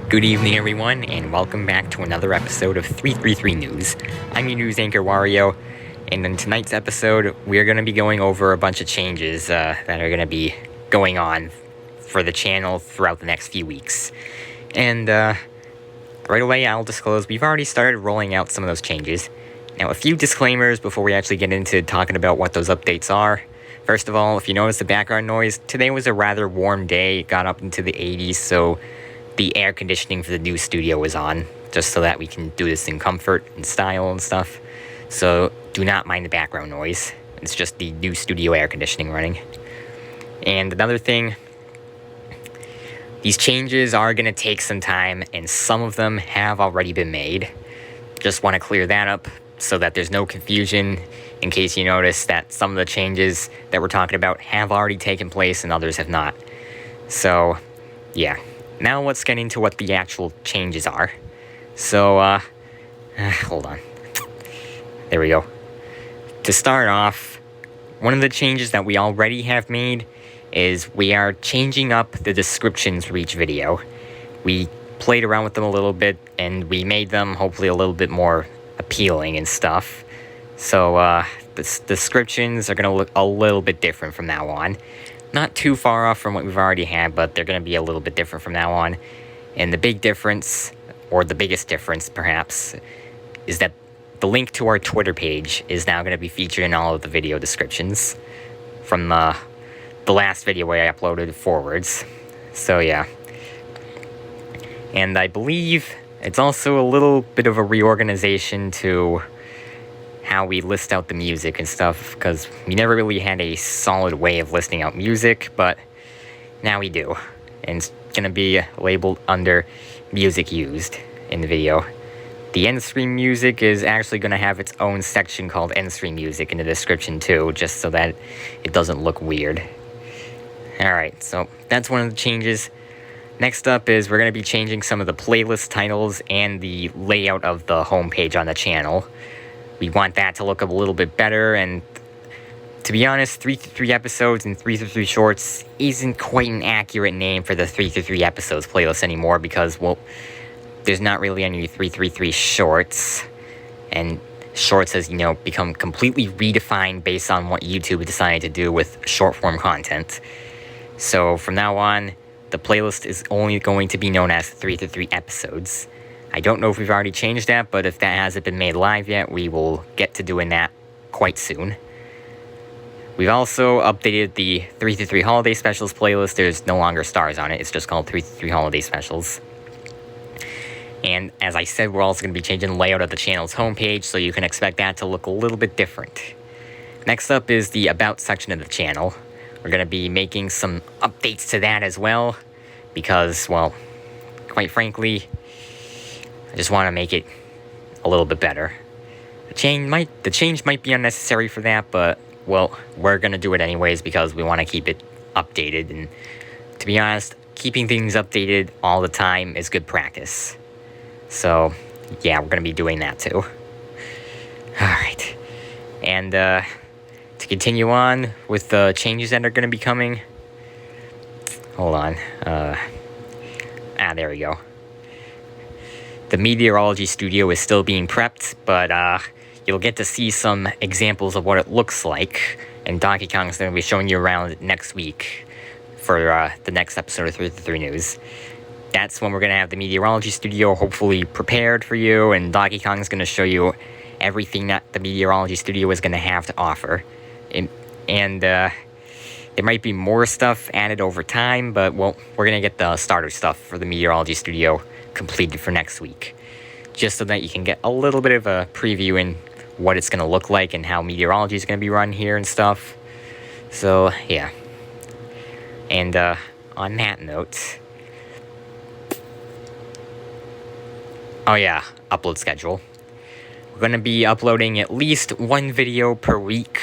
Good evening, everyone, and welcome back to another episode of 333 News. I'm your news anchor, Wario, and in tonight's episode, we're going to be going over a bunch of changes that are going to be going on for the channel throughout the next few weeks. And right away, I'll disclose we've already started rolling out some of those changes. Now, a few disclaimers before we actually get into talking about what those updates are. First of all, if you notice the background noise, today was a rather warm day. It got up into the 80s, so the air conditioning for the new studio is on, just so that we can do this in comfort and style and stuff. So do not mind the background noise. It's just the new studio air conditioning running. And another thing, these changes are going to take some time, and some of them have already been made. Just want to clear that up so that there's no confusion in case you notice that some of the changes that we're talking about have already taken place and others have not. So, yeah. Now let's get into what the actual changes are. So, hold on. There we go. To start off, one of the changes that we already have made is we are changing up the descriptions for each video. We played around with them a little bit, and we made them hopefully a little bit more appealing and stuff. So, the descriptions are going to look a little bit different from now on. Not too far off from what we've already had, but they're going to be a little bit different from now on. And the big difference, or the biggest difference perhaps, is that the link to our Twitter page is now going to be featured in all of the video descriptions from the last video I uploaded forwards. So yeah. And I believe it's also a little bit of a reorganization to how we list out the music and stuff, because we never really had a solid way of listing out music, but now we do. And it's going to be labeled under music used in the video. The end screen music is actually going to have its own section called end screen music in the description too, just so that it doesn't look weird. Alright, so that's one of the changes. Next up is we're going to be changing some of the playlist titles and the layout of the homepage on the channel. We want that to look a little bit better, and to be honest, 333 episodes and 333 shorts isn't quite an accurate name for the 333 episodes playlist anymore, because, well, there's not really any 333 shorts, and shorts has, become completely redefined based on what YouTube decided to do with short-form content. So from now on, the playlist is only going to be known as 333 episodes. I don't know if we've already changed that, but if that hasn't been made live yet, we will get to doing that quite soon. We've also updated the 333 Holiday Specials playlist. There's no longer stars on it. It's just called 333 Holiday Specials. And as I said, we're also going to be changing the layout of the channel's homepage, so you can expect that to look a little bit different. Next up is the About section of the channel. We're going to be making some updates to that as well, because, well, quite frankly, I just want to make it a little bit better. The change might be unnecessary for that, but, well, we're going to do it anyways because we want to keep it updated. And to be honest, keeping things updated all the time is good practice. So, yeah, we're going to be doing that too. Alright. And to continue on with the changes that are going to be coming. Hold on. There we go. The meteorology studio is still being prepped, but you'll get to see some examples of what it looks like, and Donkey Kong is going to be showing you around next week for the next episode of 333 News. That's when we're going to have the meteorology studio hopefully prepared for you, and Donkey Kong is going to show you everything that the meteorology studio is going to have to offer. And there might be more stuff added over time, but, well, we're going to get the starter stuff for the meteorology studio completed for next week, just so that you can get a little bit of a preview in what it's going to look like and how meteorology is going to be run here and stuff. So, yeah. And on that note, oh yeah, upload schedule. We're going to be uploading at least one video per week,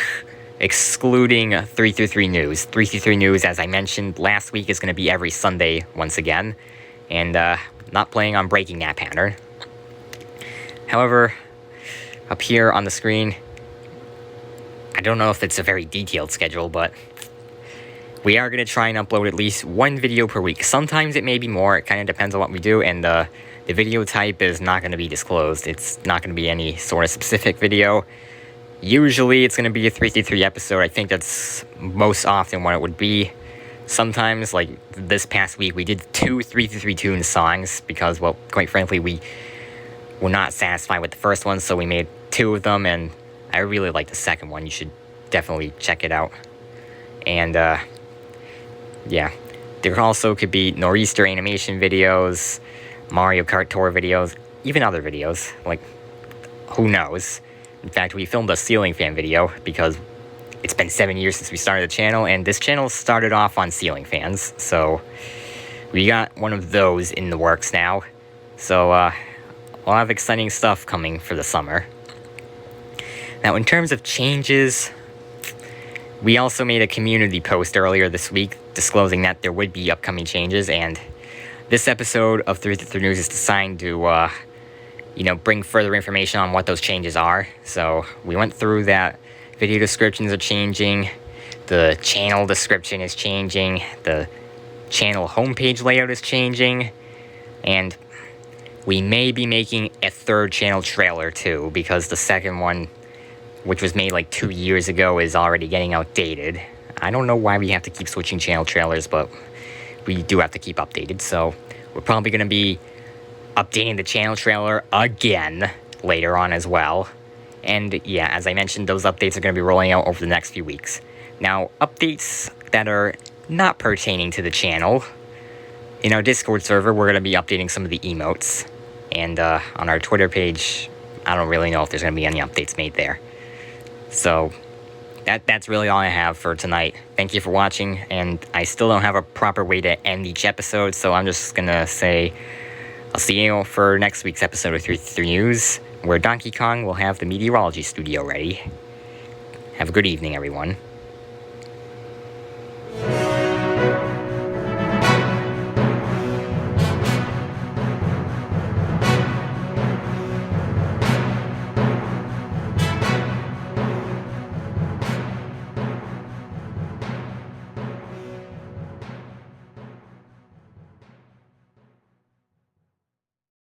excluding 333 News. 333 News, as I mentioned last week, is going to be every Sunday once again, and not planning on breaking that pattern. However, up here on the screen, I don't know if it's a very detailed schedule, but we are going to try and upload at least one video per week. Sometimes it may be more. It kind of depends on what we do, and the video type is not going to be disclosed. It's not going to be any sort of specific video. Usually it's going to be a 333 episode. I think that's most often what it would be. Sometimes, like this past week, we did 2 333 Tunes songs because, well, quite frankly, we were not satisfied with the first one, so we made 2 of them, and I really like the second one. You should definitely check it out. And, yeah, there also could be Nor'easter animation videos, Mario Kart Tour videos, even other videos, like, who knows. In fact, we filmed a ceiling fan video because it's been 7 years since we started the channel, and this channel started off on ceiling fans, so we got one of those in the works now. So, a lot of exciting stuff coming for the summer. Now, in terms of changes, we also made a community post earlier this week disclosing that there would be upcoming changes, and this episode of 333 News is designed to, bring further information on what those changes are. So, we went through that. Video descriptions are changing, the channel description is changing, the channel homepage layout is changing, and we may be making a 3rd channel trailer too, because the second one, which was made like 2 years ago, is already getting outdated. I don't know why we have to keep switching channel trailers, but we do have to keep updated, so we're probably going to be updating the channel trailer again later on as well. And yeah, as I mentioned, those updates are going to be rolling out over the next few weeks. Now, updates that are not pertaining to the channel. In our Discord server, we're going to be updating some of the emotes. And on our Twitter page, I don't really know if there's going to be any updates made there. So, that's really all I have for tonight. Thank you for watching, and I still don't have a proper way to end each episode, so I'm just going to say I'll see you for next week's episode of 333 News, where Donkey Kong will have the meteorology studio ready. Have a good evening, everyone.